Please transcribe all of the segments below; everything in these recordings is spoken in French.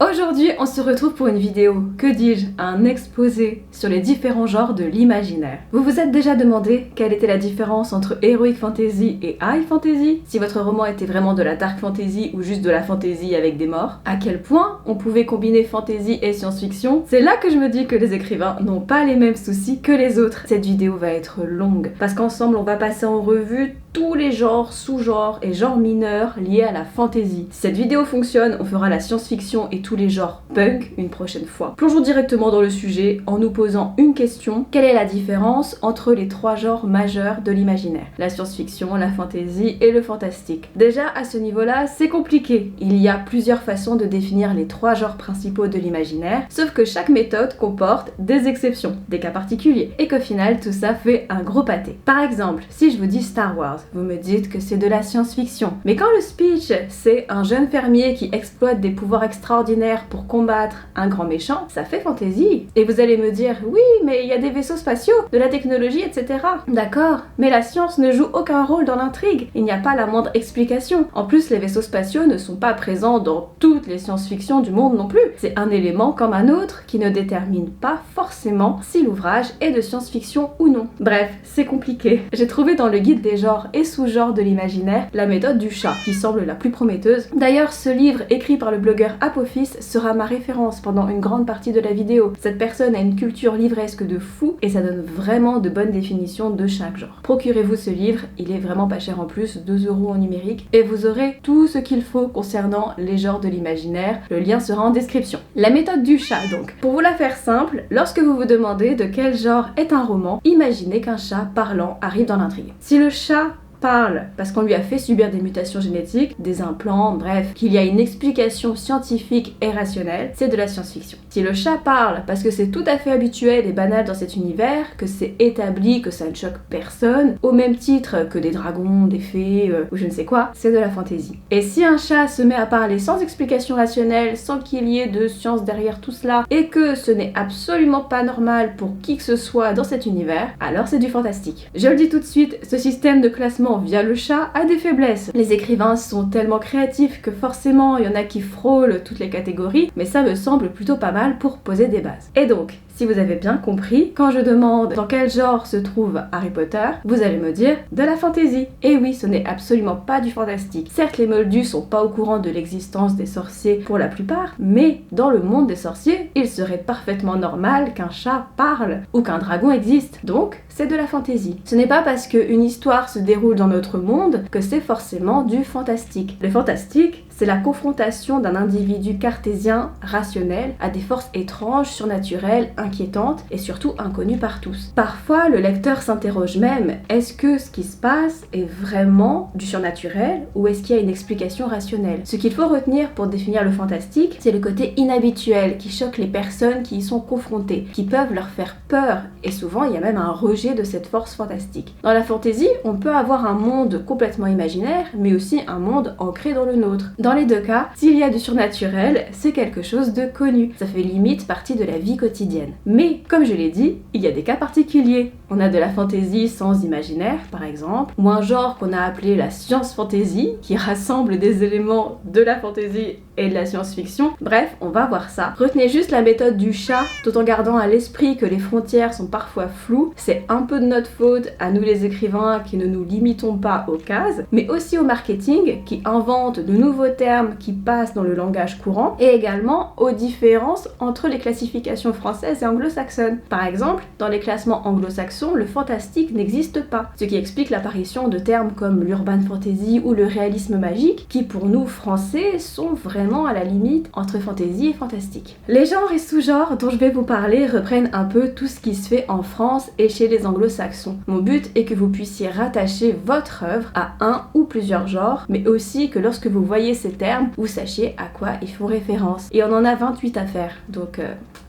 Aujourd'hui, on se retrouve pour une vidéo, que dis-je, un exposé sur les différents genres de l'imaginaire. Vous vous êtes déjà demandé quelle était la différence entre Heroic Fantasy et High Fantasy? Si votre roman était vraiment de la Dark Fantasy ou juste de la fantasy avec des morts? À quel point on pouvait combiner fantasy et science-fiction? C'est là que je me dis que les écrivains n'ont pas les mêmes soucis que les autres. Cette vidéo va être longue, parce qu'ensemble on va passer en revue tous les genres, sous-genres et genres mineurs liés à la fantasy. Si cette vidéo fonctionne, on fera la science-fiction et tous les genres punk une prochaine fois. Plongeons directement dans le sujet en nous posant une question. Quelle est la différence entre les trois genres majeurs de l'imaginaire? La science-fiction, la fantasy et le fantastique. Déjà, à ce niveau-là, c'est compliqué. Il y a plusieurs façons de définir les trois genres principaux de l'imaginaire, sauf que chaque méthode comporte des exceptions, des cas particuliers, et qu'au final, tout ça fait un gros pâté. Par exemple, si je vous dis Star Wars, vous me dites que c'est de la science-fiction. Mais quand le speech, c'est un jeune fermier qui exploite des pouvoirs extraordinaires pour combattre un grand méchant, ça fait fantasy. Et vous allez me dire, oui, mais il y a des vaisseaux spatiaux, de la technologie, etc. D'accord, mais la science ne joue aucun rôle dans l'intrigue. Il n'y a pas la moindre explication. En plus, les vaisseaux spatiaux ne sont pas présents dans toutes les science-fiction du monde non plus. C'est un élément comme un autre qui ne détermine pas forcément si l'ouvrage est de science-fiction ou non. Bref, c'est compliqué. J'ai trouvé dans le guide des genres et sous-genres de l'imaginaire la méthode du chat, qui semble la plus prometteuse. D'ailleurs, ce livre écrit par le blogueur Apophis sera ma référence pendant une grande partie de la vidéo. Cette personne a une culture livresque de fou et ça donne vraiment de bonnes définitions de chaque genre. Procurez-vous ce livre, il est vraiment pas cher en plus, 2 € en numérique, et vous aurez tout ce qu'il faut concernant les genres de l'imaginaire. Le lien sera en description. La méthode du chat donc. Pour vous la faire simple, lorsque vous vous demandez de quel genre est un roman, imaginez qu'un chat parlant arrive dans l'intrigue. Si le chat parle parce qu'on lui a fait subir des mutations génétiques, des implants, bref, qu'il y a une explication scientifique et rationnelle, c'est de la science-fiction. Si le chat parle parce que c'est tout à fait habituel et banal dans cet univers, que c'est établi, que ça ne choque personne, au même titre que des dragons, des fées, ou je ne sais quoi, c'est de la fantasy. Et si un chat se met à parler sans explication rationnelle, sans qu'il y ait de science derrière tout cela, et que ce n'est absolument pas normal pour qui que ce soit dans cet univers, alors c'est du fantastique. Je le dis tout de suite, ce système de classement via le chat a des faiblesses. Les écrivains sont tellement créatifs que forcément il y en a qui frôlent toutes les catégories, mais ça me semble plutôt pas mal pour poser des bases. Et donc, si vous avez bien compris, quand je demande dans quel genre se trouve Harry Potter, vous allez me dire de la fantasy. Et oui, ce n'est absolument pas du fantastique. Certes, les moldus sont pas au courant de l'existence des sorciers pour la plupart, mais dans le monde des sorciers, il serait parfaitement normal qu'un chat parle ou qu'un dragon existe. Donc, c'est de la fantasy. Ce n'est pas parce qu'une histoire se déroule dans notre monde que c'est forcément du fantastique. Le fantastique, c'est la confrontation d'un individu cartésien, rationnel, à des forces étranges, surnaturelles, inquiétantes et surtout inconnues par tous. Parfois, le lecteur s'interroge même, est-ce que ce qui se passe est vraiment du surnaturel ou est-ce qu'il y a une explication rationnelle? Ce qu'il faut retenir pour définir le fantastique, c'est le côté inhabituel qui choque les personnes qui y sont confrontées, qui peuvent leur faire peur et souvent il y a même un rejet de cette force fantastique. Dans la fantasy, on peut avoir un monde complètement imaginaire, mais aussi un monde ancré dans le nôtre. Dans les deux cas, s'il y a du surnaturel, c'est quelque chose de connu. Ça fait limite partie de la vie quotidienne. Mais, comme je l'ai dit, il y a des cas particuliers. On a de la fantasy sans imaginaire, par exemple, ou un genre qu'on a appelé la science fantasy, qui rassemble des éléments de la fantasy et de la science-fiction. Bref, on va voir ça. Retenez juste la méthode du chat, tout en gardant à l'esprit que les frontières sont parfois floues. C'est un peu de notre faute, à nous les écrivains, qui ne nous limitons pas aux cases, mais aussi au marketing, qui invente de nouveaux termes qui passent dans le langage courant, et également aux différences entre les classifications françaises et anglo-saxonnes. Par exemple, dans les classements anglo-saxons, le fantastique n'existe pas, ce qui explique l'apparition de termes comme l'urban fantasy ou le réalisme magique, qui pour nous français sont vraiment à la limite entre fantasy et fantastique. Les genres et sous-genres dont je vais vous parler reprennent un peu tout ce qui se fait en France et chez les anglo-saxons. Mon but est que vous puissiez rattacher votre œuvre à un ou plusieurs genres, mais aussi que lorsque vous voyez ces termes, vous sachiez à quoi ils font référence. Et on en a 28 à faire, donc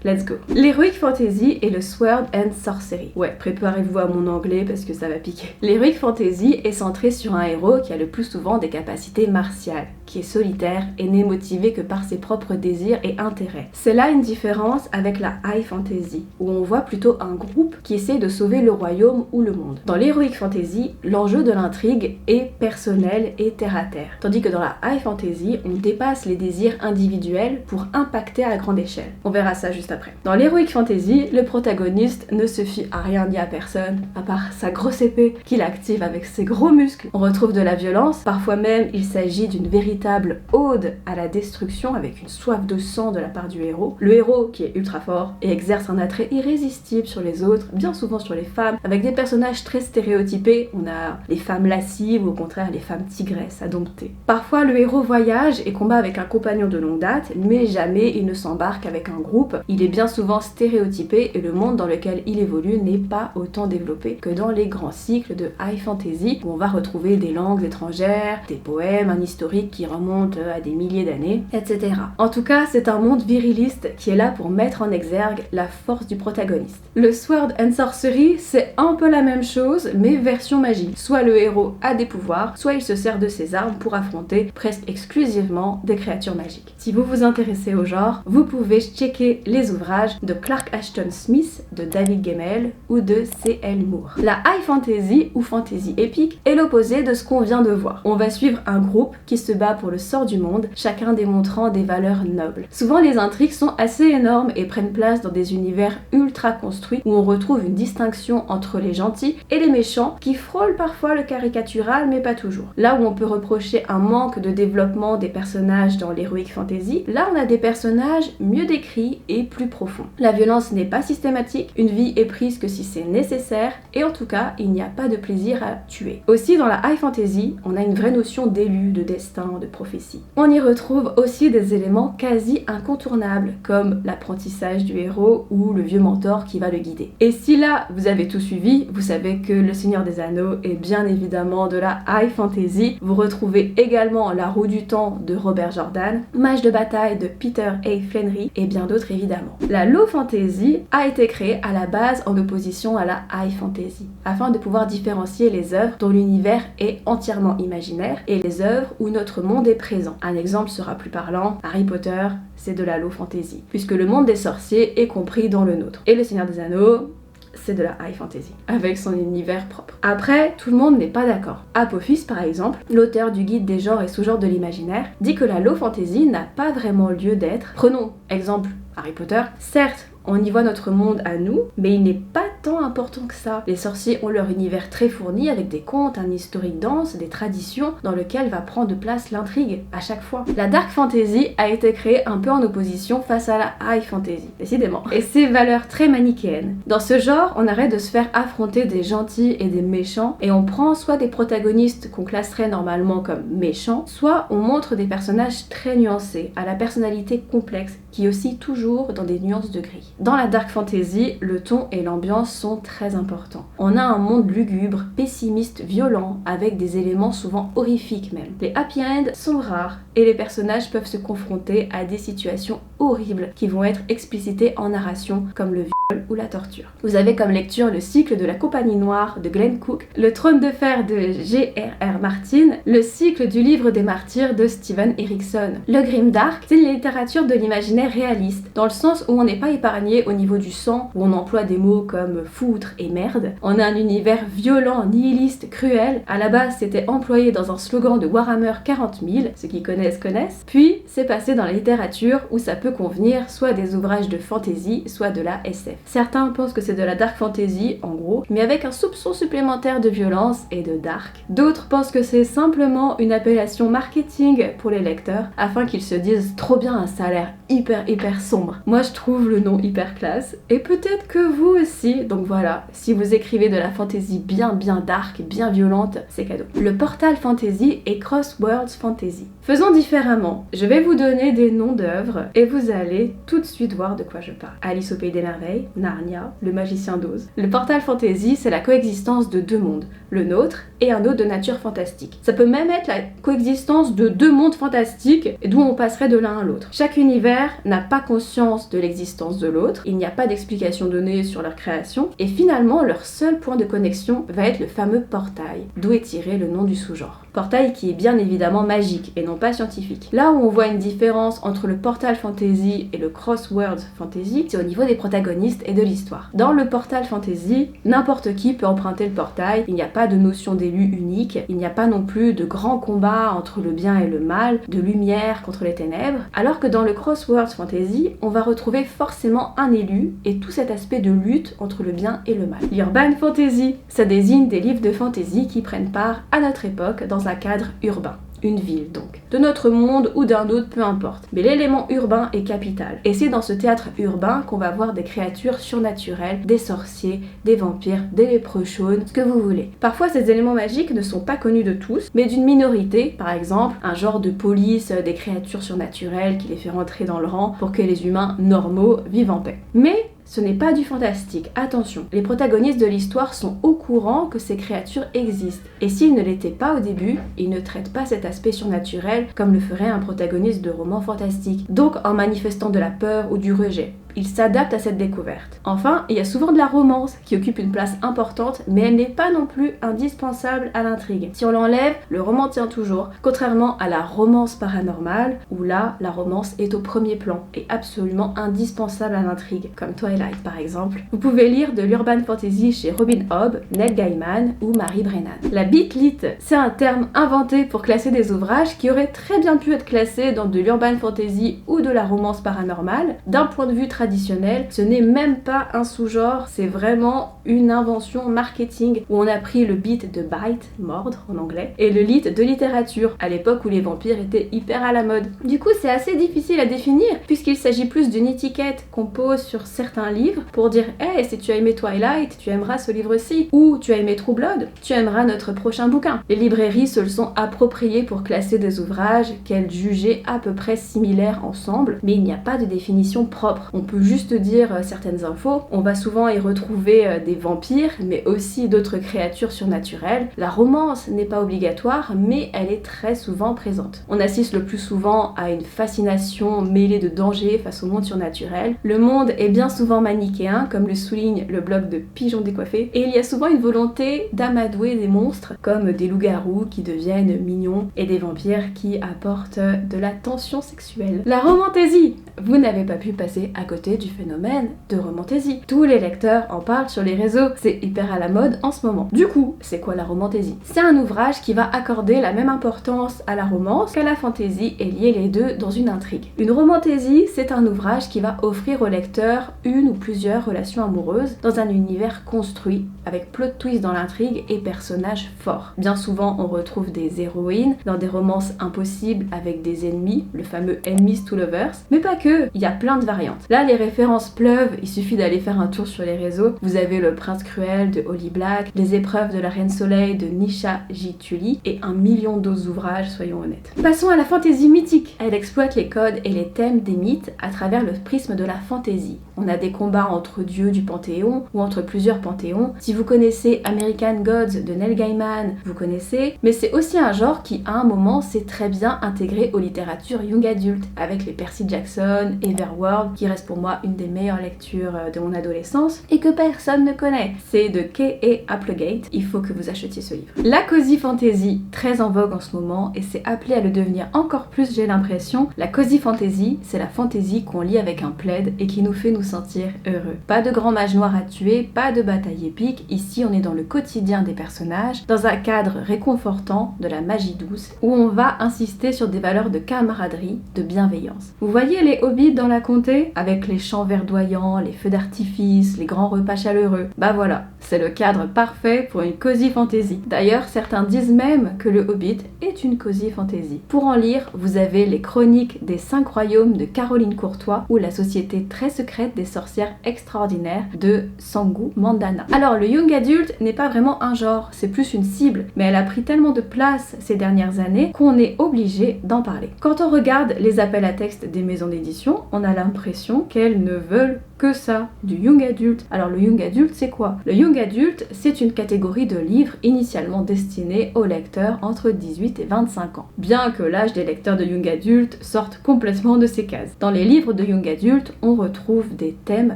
let's go. L'Heroic Fantasy et le Sword and Sorcery. Ouais, préparez-vous à mon anglais parce que ça va piquer. L'Heroic Fantasy est centré sur un héros qui a le plus souvent des capacités martiales, qui est solitaire et n'est motivé que par ses propres désirs et intérêts. C'est là une différence avec la high fantasy, où on voit plutôt un groupe qui essaie de sauver le royaume ou le monde. Dans l'heroic fantasy, l'enjeu de l'intrigue est personnel et terre à terre, tandis que dans la high fantasy, on dépasse les désirs individuels pour impacter à grande échelle. On verra ça juste après. Dans l'heroic fantasy, le protagoniste ne se fie à rien ni à personne, à part sa grosse épée qu'il active avec ses gros muscles. On retrouve de la violence, parfois même il s'agit d'une véritable ode à la destruction avec une soif de sang de la part du héros. Le héros qui est ultra fort et exerce un attrait irrésistible sur les autres, bien souvent sur les femmes, avec des personnages très stéréotypés. On a les femmes lascives ou au contraire les femmes tigresses à dompter. Parfois le héros voyage et combat avec un compagnon de longue date, mais jamais il ne s'embarque avec un groupe. Il est bien souvent stéréotypé et le monde dans lequel il évolue n'est pas autant développé que dans les grands cycles de high fantasy où on va retrouver des langues étrangères, des poèmes, un historique qui remonte à des milliers d'années, etc. En tout cas, c'est un monde viriliste qui est là pour mettre en exergue la force du protagoniste. Le Sword and Sorcery, c'est un peu la même chose, mais version magie. Soit le héros a des pouvoirs, soit il se sert de ses armes pour affronter presque exclusivement des créatures magiques. Si vous vous intéressez au genre, vous pouvez checker les ouvrages de Clark Ashton Smith, de David Gemmell ou de C.L. Moore. La high fantasy ou fantasy épique est l'opposé de ce qu'on vient de voir. On va suivre un groupe qui se bat pour le sort du monde, chacun démontrant des valeurs nobles. Souvent les intrigues sont assez énormes et prennent place dans des univers ultra construits où on retrouve une distinction entre les gentils et les méchants qui frôlent parfois le caricatural mais pas toujours. Là où on peut reprocher un manque de développement des personnages dans l'heroic fantasy, là on a des personnages mieux décrits et plus profonds. La violence n'est pas systématique, une vie est prise que si c'est nécessaire et en tout cas il n'y a pas de plaisir à tuer. Aussi dans la high fantasy, on a une vraie notion d'élu, de destin, de prophétie. On y retrouve aussi des éléments quasi incontournables comme l'apprentissage du héros ou le vieux mentor qui va le guider. Et si là vous avez tout suivi, vous savez que Le Seigneur des Anneaux est bien évidemment de la high fantasy. Vous retrouvez également La Roue du Temps de Robert Jordan, Mage de bataille de Peter A. Flannery et bien d'autres évidemment. La low fantasy a été créée à la base en opposition à la high fantasy, afin de pouvoir différencier les œuvres dont l'univers est entièrement imaginaire et les œuvres où notre monde est présent. Un exemple sera plus parlant, Harry Potter, c'est de la low fantasy, puisque le monde des sorciers est compris dans le nôtre. Et Le Seigneur des Anneaux, c'est de la high fantasy, avec son univers propre. Après, tout le monde n'est pas d'accord. Apophis, par exemple, l'auteur du guide des genres et sous-genres de l'imaginaire, dit que la low fantasy n'a pas vraiment lieu d'être. Prenons exemple Harry Potter. Certes, on y voit notre monde à nous, mais il n'est pas tant important que ça. Les sorciers ont leur univers très fourni avec des contes, un historique dense, des traditions dans lequel va prendre place l'intrigue à chaque fois. La dark fantasy a été créée un peu en opposition face à la high fantasy, décidément. Et ses valeurs très manichéennes. Dans ce genre, on arrête de se faire affronter des gentils et des méchants et on prend soit des protagonistes qu'on classerait normalement comme méchants, soit on montre des personnages très nuancés, à la personnalité complexe, qui oscille toujours dans des nuances de gris. Dans la dark fantasy, le ton et l'ambiance sont très importants. On a un monde lugubre, pessimiste, violent, avec des éléments souvent horrifiques même. Les happy ends sont rares et les personnages peuvent se confronter à des situations horribles qui vont être explicitées en narration, comme le viol ou la torture. Vous avez comme lecture le cycle de la Compagnie Noire de Glenn Cook, le Trône de Fer de J.R.R. Martin, le cycle du Livre des Martyrs de Steven Erikson. Le grimdark, c'est une littérature de l'imaginaire réaliste, dans le sens où on n'est pas épargné au niveau du sang, où on emploie des mots comme foutre et merde. On a un univers violent, nihiliste, cruel. À la base, c'était employé dans un slogan de Warhammer 40 000, ceux qui connaissent. Puis, c'est passé dans la littérature où ça peut convenir soit des ouvrages de fantasy, soit de la SF. Certains pensent que c'est de la dark fantasy, en gros, mais avec un soupçon supplémentaire de violence et de dark. D'autres pensent que c'est simplement une appellation marketing pour les lecteurs, afin qu'ils se disent trop bien, ça a l'air hyper sombre. Moi, je trouve le nom hyper classe, et peut-être que vous aussi. Donc voilà, si vous écrivez de la fantasy bien dark, bien violente, c'est cadeau. Le Portal Fantasy et Crossworlds Fantasy. Faisons différemment. Je vais vous donner des noms d'œuvres et vous allez tout de suite voir de quoi je parle. Alice au Pays des Merveilles, Narnia, Le Magicien d'Oz. Le Portal Fantasy, c'est la coexistence de deux mondes, le nôtre et un autre de nature fantastique. Ça peut même être la coexistence de deux mondes fantastiques d'où on passerait de l'un à l'autre. Chaque univers n'a pas conscience de l'existence de l'autre, il n'y a pas d'explication donnée sur leur création, et finalement leur seul point de connexion va être le fameux portail, d'où est tiré le nom du sous-genre. Portail qui est bien évidemment magique et non pas scientifique. Là où on voit une différence entre le Portal Fantasy et le Crosswords Fantasy, c'est au niveau des protagonistes et de l'histoire. Dans le Portal Fantasy, n'importe qui peut emprunter le portail, il n'y a pas de notion d'élu unique, il n'y a pas non plus de grands combats entre le bien et le mal, de lumière contre les ténèbres, alors que dans le Crosswords Fantasy, on va retrouver forcément un élu et tout cet aspect de lutte entre le bien et le mal. L'Urban Fantasy, ça désigne des livres de fantasy qui prennent part à notre époque dans un cadre urbain. Une ville donc, de notre monde ou d'un autre, peu importe. Mais l'élément urbain est capital. Et c'est dans ce théâtre urbain qu'on va voir des créatures surnaturelles, des sorciers, des vampires, des lépreux chaunes, ce que vous voulez. Parfois ces éléments magiques ne sont pas connus de tous, mais d'une minorité, par exemple, un genre de police des créatures surnaturelles qui les fait rentrer dans le rang pour que les humains normaux vivent en paix. Mais ce n'est pas du fantastique, attention. Les protagonistes de l'histoire sont au courant que ces créatures existent. Et s'ils ne l'étaient pas au début, ils ne traitent pas cet aspect surnaturel comme le ferait un protagoniste de roman fantastique. Donc en manifestant de la peur ou du rejet. Il s'adapte à cette découverte. Enfin, il y a souvent de la romance qui occupe une place importante, mais elle n'est pas non plus indispensable à l'intrigue. Si on l'enlève, le roman tient toujours, contrairement à la romance paranormale, où là, la romance est au premier plan et absolument indispensable à l'intrigue, comme Twilight par exemple. Vous pouvez lire de l'urban fantasy chez Robin Hobb, Neil Gaiman ou Mary Brennan. La bitlit, c'est un terme inventé pour classer des ouvrages qui auraient très bien pu être classés dans de l'urban fantasy ou de la romance paranormale. D'un point de vue traditionnel, ce n'est même pas un sous-genre, c'est vraiment une invention marketing où on a pris le beat de bite, mordre en anglais, et le lit de littérature, à l'époque où les vampires étaient hyper à la mode. Du coup, c'est assez difficile à définir, puisqu'il s'agit plus d'une étiquette qu'on pose sur certains livres pour dire « Hey, si tu as aimé Twilight, tu aimeras ce livre-ci » ou « Tu as aimé True Blood, tu aimeras notre prochain bouquin ». Les librairies se le sont appropriées pour classer des ouvrages qu'elles jugeaient à peu près similaires ensemble, mais il n'y a pas de définition propre. On peut juste dire certaines infos. On va souvent y retrouver des vampires, mais aussi d'autres créatures surnaturelles. La romance n'est pas obligatoire, mais elle est très souvent présente. On assiste le plus souvent à une fascination mêlée de danger face au monde surnaturel. Le monde est bien souvent manichéen, comme le souligne le blog de Pigeon Décoiffé, et il y a souvent une volonté d'amadouer des monstres, comme des loups-garous qui deviennent mignons et des vampires qui apportent de la tension sexuelle. La romantaisie! Vous n'avez pas pu passer à côté du phénomène de romantaisie. Tous les lecteurs en parlent sur les réseaux, c'est hyper à la mode en ce moment. Du coup, c'est quoi la romantaisie? C'est un ouvrage qui va accorder la même importance à la romance qu'à la fantaisie et lier les deux dans une intrigue. Une romantaisie, c'est un ouvrage qui va offrir au lecteur une ou plusieurs relations amoureuses dans un univers construit, avec plot twist dans l'intrigue et personnages forts. Bien souvent, on retrouve des héroïnes dans des romances impossibles avec des ennemis, le fameux enemies to lovers, mais pas que, il y a plein de variantes. Là, les références pleuvent, il suffit d'aller faire un tour sur les réseaux. Vous avez le Prince Cruel de Holly Black, les épreuves de la Reine Soleil de Nisha J. Tully et un million d'autres ouvrages, soyons honnêtes. Passons à la fantaisie mythique. Elle exploite les codes et les thèmes des mythes à travers le prisme de la fantaisie. On a des combats entre dieux du panthéon ou entre plusieurs panthéons. Si vous connaissez American Gods de Neil Gaiman, vous connaissez, mais c'est aussi un genre qui à un moment s'est très bien intégré aux littératures young adult, avec les Percy Jackson, Everworld, qui reste pour moi une des meilleures lectures de mon adolescence, et que personne ne connaît. C'est de K.A. Applegate, il faut que vous achetiez ce livre. La cozy fantasy, très en vogue en ce moment, et c'est appelé à le devenir encore plus, j'ai l'impression. La cozy fantasy, c'est la fantasy qu'on lit avec un plaid et qui nous fait nous sentir heureux. Pas de grand mage noir à tuer, pas de bataille épique, ici on est dans le quotidien des personnages, dans un cadre réconfortant de la magie douce, où on va insister sur des valeurs de camaraderie, de bienveillance. Vous voyez les hobbits dans la comté, avec les champs verdoyants, les feux d'artifice, les grands repas chaleureux. Bah voilà, c'est le cadre parfait pour une cozy fantasy. D'ailleurs, certains disent même que le Hobbit est une cozy fantasy. Pour en lire, vous avez les Chroniques des 5 royaumes de Caroline Courtois ou la société très secrète des sorcières extraordinaires de Sangu Mandana. Alors, le young adult n'est pas vraiment un genre, c'est plus une cible, mais elle a pris tellement de place ces dernières années qu'on est obligé d'en parler. Quand on regarde les appels à texte des maisons d'édition, éditions, on a l'impression qu'elles ne veulent que ça, du young adulte. Alors le young adulte, c'est quoi? Le young adulte, c'est une catégorie de livres initialement destinés aux lecteurs entre 18 et 25 ans. Bien que l'âge des lecteurs de young adulte sorte complètement de ces cases. Dans les livres de young adulte, on retrouve des thèmes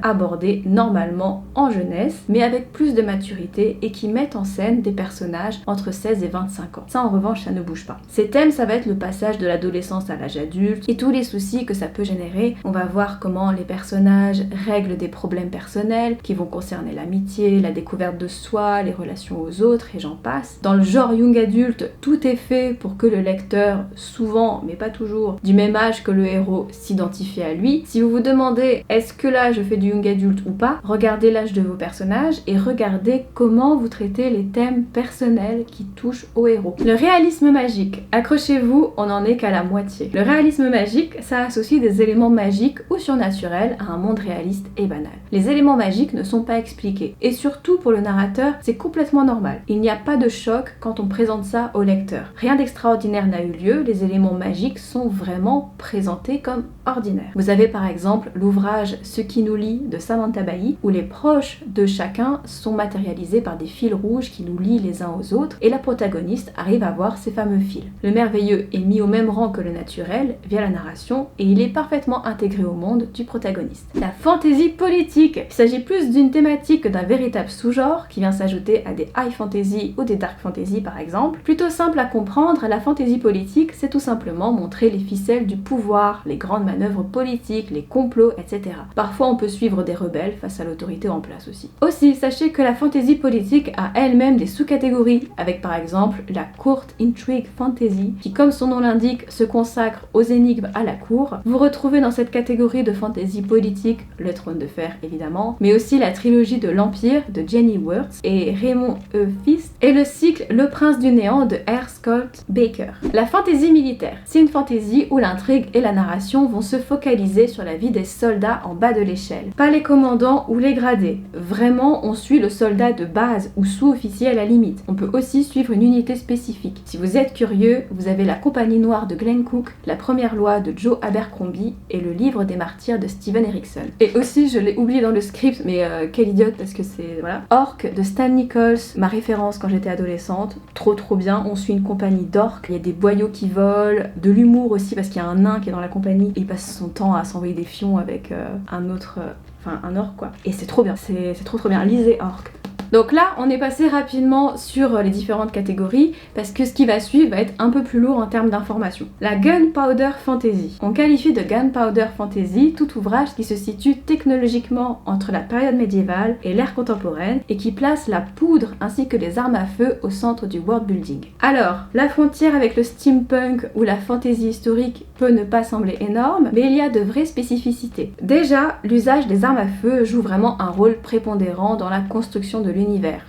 abordés normalement en jeunesse, mais avec plus de maturité et qui mettent en scène des personnages entre 16 et 25 ans. Ça en revanche, ça ne bouge pas. Ces thèmes, ça va être le passage de l'adolescence à l'âge adulte et tous les soucis que ça peut générer. On va voir comment les personnages règlent des problèmes personnels qui vont concerner l'amitié, la découverte de soi, les relations aux autres et j'en passe. Dans le genre young adulte, tout est fait pour que le lecteur, souvent, mais pas toujours, du même âge que le héros, s'identifie à lui. Si vous vous demandez est-ce que là je fais du young adulte ou pas, regardez l'âge de vos personnages et regardez comment vous traitez les thèmes personnels qui touchent au héros. Le réalisme magique, accrochez-vous, on n'en est qu'à la moitié. Le réalisme magique, ça associe des éléments magiques ou surnaturels à un monde réaliste et banal. Les éléments magiques ne sont pas expliqués et surtout pour le narrateur, c'est complètement normal. Il n'y a pas de choc quand on présente ça au lecteur. Rien d'extraordinaire n'a eu lieu, les éléments magiques sont vraiment présentés comme ordinaires. Vous avez par exemple l'ouvrage Ce qui nous lie de Samantha Bailly où les proches de chacun sont matérialisés par des fils rouges qui nous lient les uns aux autres et la protagoniste arrive à voir ces fameux fils. Le merveilleux est mis au même rang que le naturel via la narration et il est parfaitement intégré au monde du protagoniste. La fantasy politique. Il s'agit plus d'une thématique que d'un véritable sous-genre qui vient s'ajouter à des high fantasy ou des dark fantasy par exemple. Plutôt simple à comprendre, la fantasy politique, c'est tout simplement montrer les ficelles du pouvoir, les grandes manœuvres politiques, les complots, etc. Parfois on peut suivre des rebelles face à l'autorité en place aussi. Aussi, sachez que la fantasy politique a elle-même des sous-catégories, avec par exemple la court intrigue fantasy, qui comme son nom l'indique, se consacre aux énigmes à la cour. Vous retrouvez dans cette catégorie de fantasy politique le Trône de Fer évidemment, mais aussi la trilogie de l'Empire de Jenny Wirtz et Raymond E. Fist, et le cycle Le Prince du Néant de R. Scott Baker. La fantasy militaire, c'est une fantasy où l'intrigue et la narration vont se focaliser sur la vie des soldats en bas de l'échelle. Pas les commandants ou les gradés. Vraiment, on suit le soldat de base ou sous-officier à la limite. On peut aussi suivre une unité spécifique. Si vous êtes curieux, vous avez La Compagnie Noire de Glenn Cook, La Première Loi de Joe Abercrombie et Le Livre des Martyrs de Steven Erikson. Et aussi, je l'ai oublié dans le script, mais quelle idiote parce que c'est... voilà. Orc de Stan Nichols, ma référence quand j'étais adolescente. Trop bien, on suit une compagnie d'orques, il y a des boyaux qui volent, de l'humour aussi parce qu'il y a un nain qui est dans la compagnie et il passe son temps à s'envoyer des fions avec un autre... enfin un orc quoi. Et c'est trop bien, c'est trop bien, lisez Orc. Donc là, on est passé rapidement sur les différentes catégories parce que ce qui va suivre va être un peu plus lourd en termes d'informations. La Gunpowder Fantasy. On qualifie de Gunpowder Fantasy tout ouvrage qui se situe technologiquement entre la période médiévale et l'ère contemporaine et qui place la poudre ainsi que les armes à feu au centre du world building. Alors, la frontière avec le steampunk ou la fantasy historique peut ne pas sembler énorme, mais il y a de vraies spécificités. Déjà, l'usage des armes à feu joue vraiment un rôle prépondérant dans la construction de l'univers.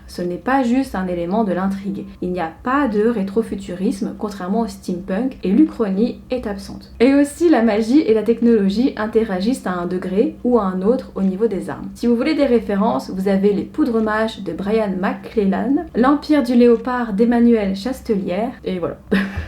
Ce n'est pas juste un élément de l'intrigue. Il n'y a pas de rétrofuturisme, contrairement au steampunk, et l'Uchronie est absente. Et aussi, la magie et la technologie interagissent à un degré ou à un autre au niveau des armes. Si vous voulez des références, vous avez Les Poudres Mages de Brian McClellan, L'Empire du Léopard d'Emmanuel Chastelière, et voilà,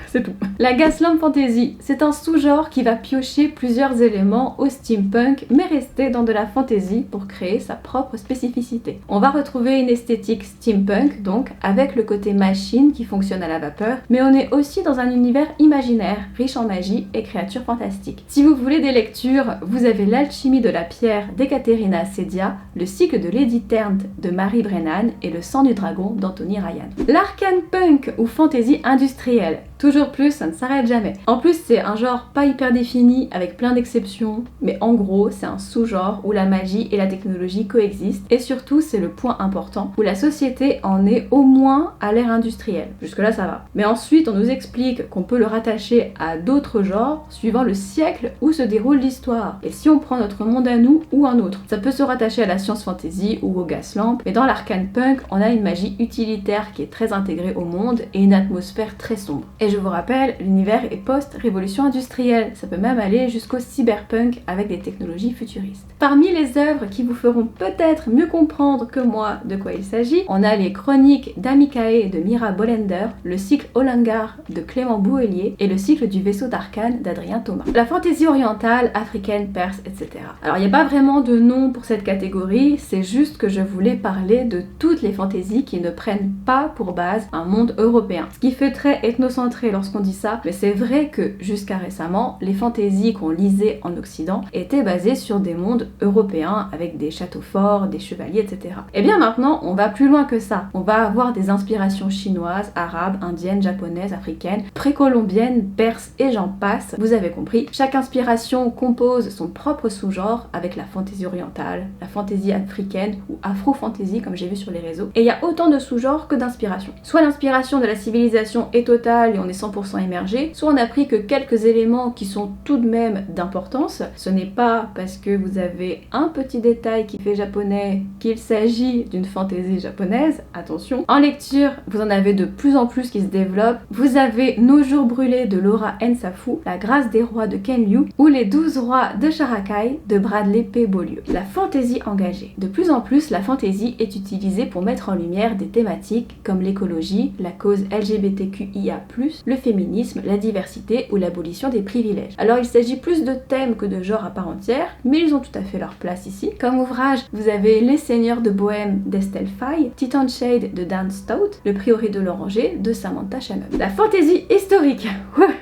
c'est tout. La Gaslamp Fantasy, c'est un sous-genre qui va piocher plusieurs éléments au steampunk, mais rester dans de la fantasy pour créer sa propre spécificité. On va retrouver une esthétique steampunk, donc, avec le côté machine qui fonctionne à la vapeur, mais on est aussi dans un univers imaginaire, riche en magie et créatures fantastiques. Si vous voulez des lectures, vous avez L'Alchimie de la pierre d'Ekaterina Sedia, Le cycle de Lady Ternte de Mary Brennan et Le sang du dragon d'Anthony Ryan. L'arcane punk ou fantasy industrielle. Toujours plus, ça ne s'arrête jamais. En plus, c'est un genre pas hyper défini, avec plein d'exceptions, mais en gros, c'est un sous-genre où la magie et la technologie coexistent, et surtout, c'est le point important, où la société en est au moins à l'ère industrielle. Jusque-là, ça va. Mais ensuite, on nous explique qu'on peut le rattacher à d'autres genres, suivant le siècle où se déroule l'histoire. Et si on prend notre monde à nous ou un autre, ça peut se rattacher à la science fantasy ou au Gaslamp, mais dans l'arcane punk, on a une magie utilitaire qui est très intégrée au monde et une atmosphère très sombre. Et je vous rappelle, l'univers est post-révolution industrielle, ça peut même aller jusqu'au cyberpunk avec des technologies futuristes. Parmi les œuvres qui vous feront peut-être mieux comprendre que moi de quoi il s'agit, on a les chroniques d'Amikae de Mira Bolender, le cycle Olangar de Clément Bouhelier et le cycle du vaisseau d'Arcane d'Adrien Thomas. La fantaisie orientale, africaine, perse, etc. Alors il n'y a pas vraiment de nom pour cette catégorie, c'est juste que je voulais parler de toutes les fantaisies qui ne prennent pas pour base un monde européen. Ce qui fait très ethnocentré lorsqu'on dit ça, mais c'est vrai que jusqu'à récemment, les fantaisies qu'on lisait en Occident étaient basées sur des mondes européens avec des châteaux forts, des chevaliers, etc. Et bien maintenant, on va plus loin que ça. On va avoir des inspirations chinoises, arabes, indiennes, japonaises, africaines, précolombiennes, perses et j'en passe. Vous avez compris, chaque inspiration compose son propre sous-genre avec la fantaisie orientale, la fantaisie africaine ou afro-fantaisie comme j'ai vu sur les réseaux. Et il y a autant de sous-genres que d'inspiration. Soit l'inspiration de la civilisation est totale et on est 100% immergé, soit on n'a pris que quelques éléments qui sont tout de même d'importance. Ce n'est pas parce que vous avez un petit détail qui fait japonais qu'il s'agit d'une fantaisie japonaise, attention. En lecture, vous en avez de plus en plus qui se développent. Vous avez Nos jours brûlés de Laura Nsafu, La grâce des rois de Ken Liu ou Les 12 rois de Sharakai de Bradley P. Beaulieu. La fantaisie engagée. De plus en plus, la fantaisie est utilisée pour mettre en lumière des thématiques comme l'écologie, la cause LGBTQIA+, le féminisme, la diversité ou l'abolition des privilèges. Alors il s'agit plus de thèmes que de genres à part entière, mais ils ont tout à fait leur place ici. Comme ouvrage, vous avez Les Seigneurs de Bohème d'Estelle Faye, Titan Shade de Dan Stout, Le Prieuré de l'Oranger de Samantha Shannon. La fantaisie historique.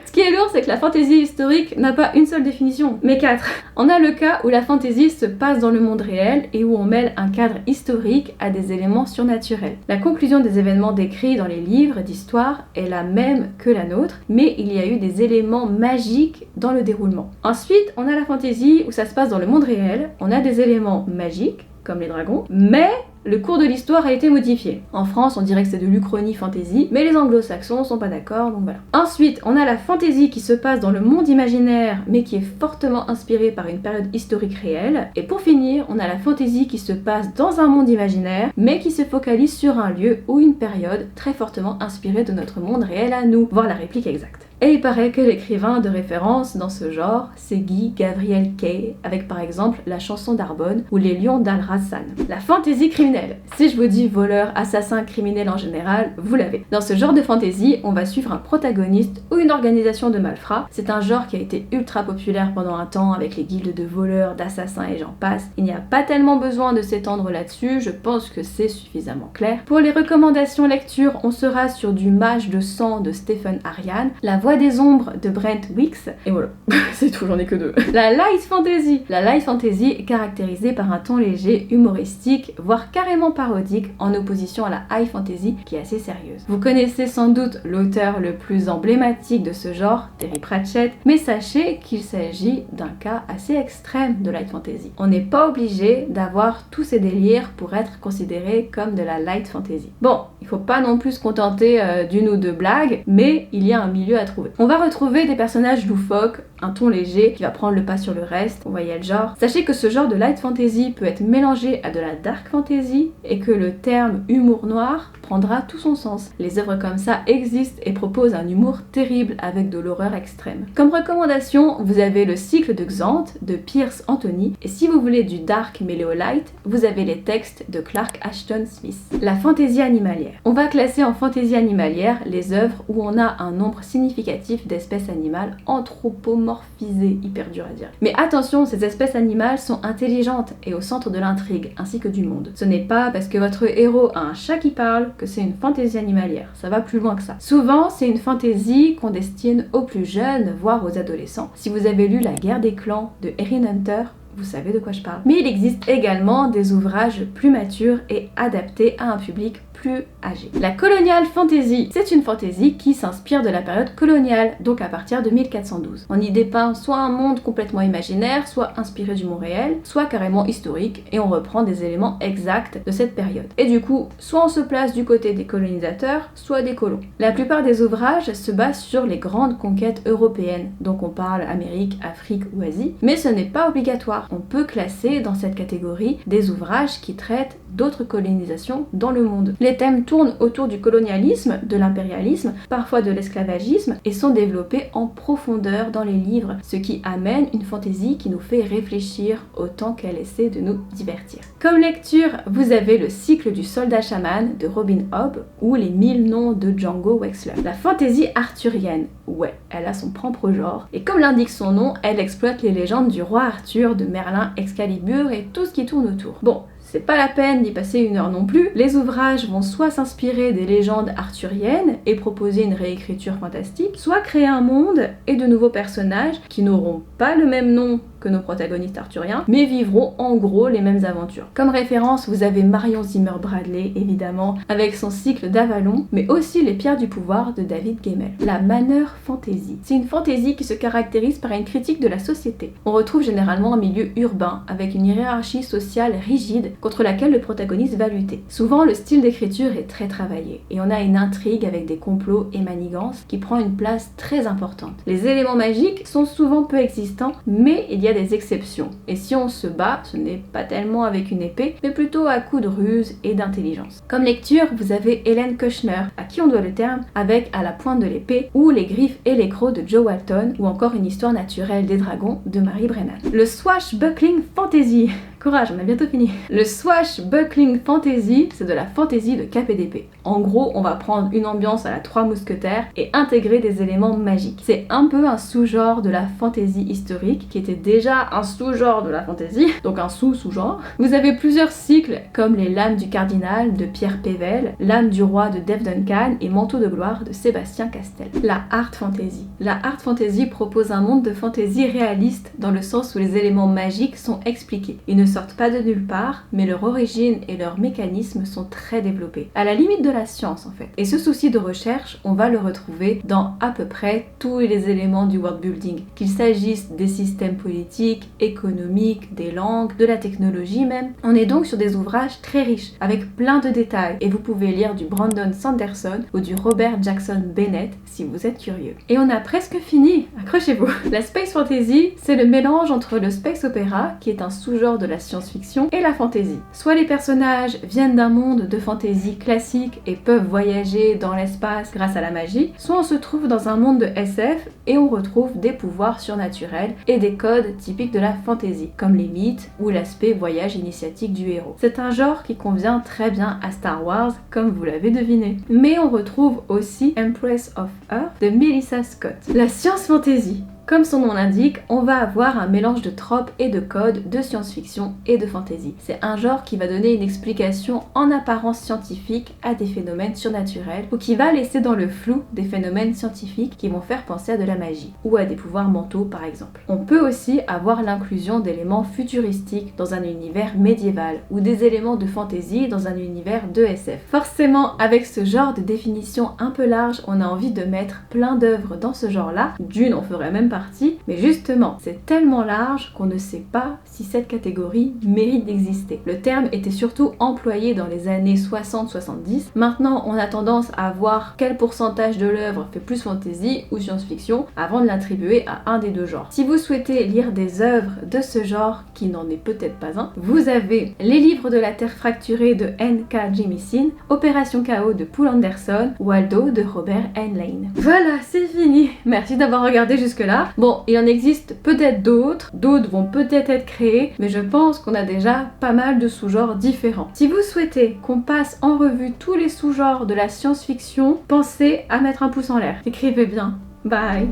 Ce qui est lourd, c'est que la fantaisie historique n'a pas une seule définition, mais 4. On a le cas où la fantaisie se passe dans le monde réel et où on mêle un cadre historique à des éléments surnaturels. La conclusion des événements décrits dans les livres d'histoire est la même que la nôtre, mais il y a eu des éléments magiques dans le déroulement. Ensuite, on a la fantaisie où ça se passe dans le monde réel, on a des éléments magiques, comme les dragons, mais le cours de l'histoire a été modifié. En France, on dirait que c'est de l'Uchronie fantasy, mais les anglo-saxons sont pas d'accord, donc voilà. Ensuite, on a la fantaisie qui se passe dans le monde imaginaire, mais qui est fortement inspirée par une période historique réelle. Et pour finir, on a la fantaisie qui se passe dans un monde imaginaire, mais qui se focalise sur un lieu ou une période très fortement inspirée de notre monde réel à nous, voire la réplique exacte. Et il paraît que l'écrivain de référence dans ce genre, c'est Guy Gabriel Kay, avec par exemple La chanson d'Arbonne ou Les lions d'Al-Rassan. La fantaisie criminelle. Si je vous dis voleur, assassin, criminel en général, vous l'avez. Dans ce genre de fantaisie, on va suivre un protagoniste ou une organisation de malfrats. C'est un genre qui a été ultra populaire pendant un temps avec les guildes de voleurs, d'assassins et j'en passe. Il n'y a pas tellement besoin de s'étendre là-dessus, je pense que c'est suffisamment clair. Pour les recommandations lecture, on sera sur du Mage de sang de Stephen Ariane, La Voix des ombres de Brent Weeks, et voilà, c'est tout, j'en ai que 2. La light fantasy. La light fantasy est caractérisée par un ton léger, humoristique, voire carrément parodique, en opposition à la high fantasy qui est assez sérieuse. Vous connaissez sans doute l'auteur le plus emblématique de ce genre, Terry Pratchett, mais sachez qu'il s'agit d'un cas assez extrême de light fantasy. On n'est pas obligé d'avoir tous ces délires pour être considéré comme de la light fantasy. Bon, il faut pas non plus se contenter d'une ou deux blagues, mais il y a un milieu à trouver. On va retrouver des personnages loufoques, un ton léger qui va prendre le pas sur le reste, vous voyez le genre. Sachez que ce genre de light fantasy peut être mélangé à de la dark fantasy et que le terme humour noir prendra tout son sens. Les œuvres comme ça existent et proposent un humour terrible avec de l'horreur extrême. Comme recommandation, vous avez le cycle de Xanth de Pierce Anthony et si vous voulez du dark mêlé au light, vous avez les textes de Clark Ashton Smith. La fantaisie animalière. On va classer en fantaisie animalière les œuvres où on a un nombre significatif d'espèces animales anthropomorphisées, hyper dur à dire. Mais attention, ces espèces animales sont intelligentes et au centre de l'intrigue, ainsi que du monde. Ce n'est pas parce que votre héros a un chat qui parle que c'est une fantaisie animalière, ça va plus loin que ça. Souvent, c'est une fantaisie qu'on destine aux plus jeunes, voire aux adolescents. Si vous avez lu La guerre des clans de Erin Hunter, vous savez de quoi je parle. Mais il existe également des ouvrages plus matures et adaptés à un public plus âgé. La colonial fantasy, c'est une fantasy qui s'inspire de la période coloniale, donc à partir de 1412. On y dépeint soit un monde complètement imaginaire, soit inspiré du monde réel, soit carrément historique, et on reprend des éléments exacts de cette période. Et du coup, soit on se place du côté des colonisateurs, soit des colons. La plupart des ouvrages se basent sur les grandes conquêtes européennes, donc on parle Amérique, Afrique ou Asie, mais ce n'est pas obligatoire. On peut classer dans cette catégorie des ouvrages qui traitent d'autres colonisations dans le monde. Les thèmes tournent autour du colonialisme, de l'impérialisme, parfois de l'esclavagisme, et sont développés en profondeur dans les livres, ce qui amène une fantaisie qui nous fait réfléchir autant qu'elle essaie de nous divertir. Comme lecture, vous avez le cycle du soldat chaman de Robin Hobb ou les 1000 noms de Django Wexler. La fantaisie arthurienne, ouais, elle a son propre genre, et comme l'indique son nom, elle exploite les légendes du roi Arthur, de Merlin, Excalibur et tout ce qui tourne autour. Bon, c'est pas la peine d'y passer une heure non plus. Les ouvrages vont soit s'inspirer des légendes arthuriennes et proposer une réécriture fantastique, soit créer un monde et de nouveaux personnages qui n'auront pas le même nom que nos protagonistes arthuriens, mais vivront en gros les mêmes aventures. Comme référence, vous avez Marion Zimmer Bradley, évidemment, avec son cycle d'Avalon, mais aussi Les Pierres du Pouvoir de David Gemmell. La Manor Fantasy. C'est une fantasy qui se caractérise par une critique de la société. On retrouve généralement un milieu urbain, avec une hiérarchie sociale rigide contre laquelle le protagoniste va lutter. Souvent, le style d'écriture est très travaillé, et on a une intrigue avec des complots et manigances qui prend une place très importante. Les éléments magiques sont souvent peu existants, mais il y a des exceptions. Et si on se bat, ce n'est pas tellement avec une épée, mais plutôt à coups de ruse et d'intelligence. Comme lecture, vous avez Hélène Kushner, à qui on doit le terme, avec À la pointe de l'épée, ou Les griffes et les crocs de Joe Walton, ou encore Une histoire naturelle des dragons de Mary Brennan. Le swashbuckling fantasy. Courage, on a bientôt fini. Le swashbuckling fantasy, c'est de la fantasy de cap et d'épée. En gros, on va prendre une ambiance à la Trois Mousquetaires et intégrer des éléments magiques. C'est un peu un sous-genre de la fantasy historique, qui était déjà un sous-genre de la fantasy, donc un sous-sous-genre. Vous avez plusieurs cycles, comme Les Lames du Cardinal de Pierre Pével, L'âme du roi de Dave Duncan et Manteau de gloire de Sébastien Castel. La art fantasy. La art fantasy propose un monde de fantasy réaliste, dans le sens où les éléments magiques sont expliqués. Ils ne sortent pas de nulle part, mais leur origine et leurs mécanismes sont très développés, à la limite de la science en fait. Et ce souci de recherche, on va le retrouver dans à peu près tous les éléments du world building, qu'il s'agisse des systèmes politiques, économiques, des langues, de la technologie même. On est donc sur des ouvrages très riches, avec plein de détails, et vous pouvez lire du Brandon Sanderson ou du Robert Jackson Bennett si vous êtes curieux. Et on a presque fini, accrochez-vous. La space fantasy, c'est le mélange entre le space opéra, qui est un sous-genre de la science-fiction, et la fantasy. Soit les personnages viennent d'un monde de fantasy classique et peuvent voyager dans l'espace grâce à la magie, soit on se trouve dans un monde de SF et on retrouve des pouvoirs surnaturels et des codes typiques de la fantasy, comme les mythes ou l'aspect voyage initiatique du héros. C'est un genre qui convient très bien à Star Wars, comme vous l'avez deviné. Mais on retrouve aussi Empress of Earth de Melissa Scott. La science fantasy. Comme son nom l'indique, on va avoir un mélange de tropes et de codes, de science-fiction et de fantasy. C'est un genre qui va donner une explication en apparence scientifique à des phénomènes surnaturels ou qui va laisser dans le flou des phénomènes scientifiques qui vont faire penser à de la magie ou à des pouvoirs mentaux par exemple. On peut aussi avoir l'inclusion d'éléments futuristiques dans un univers médiéval ou des éléments de fantasy dans un univers de SF. Forcément, avec ce genre de définition un peu large, on a envie de mettre plein d'œuvres dans ce genre-là. D'une, on ferait même partie, mais justement, c'est tellement large qu'on ne sait pas si cette catégorie mérite d'exister. Le terme était surtout employé dans les années 60-70. Maintenant, on a tendance à voir quel pourcentage de l'œuvre fait plus fantasy ou science-fiction avant de l'attribuer à un des deux genres. Si vous souhaitez lire des œuvres de ce genre, qui n'en est peut-être pas un, vous avez Les Livres de la Terre fracturée de N.K. Jemisin, Opération Chaos de Poul Anderson, Waldo de Robert Heinlein. Voilà, c'est fini. Merci d'avoir regardé jusque-là. Bon, il en existe peut-être d'autres vont peut-être être créés, mais je pense qu'on a déjà pas mal de sous-genres différents. Si vous souhaitez qu'on passe en revue tous les sous-genres de la science-fiction, pensez à mettre un pouce en l'air. Écrivez bien. Bye!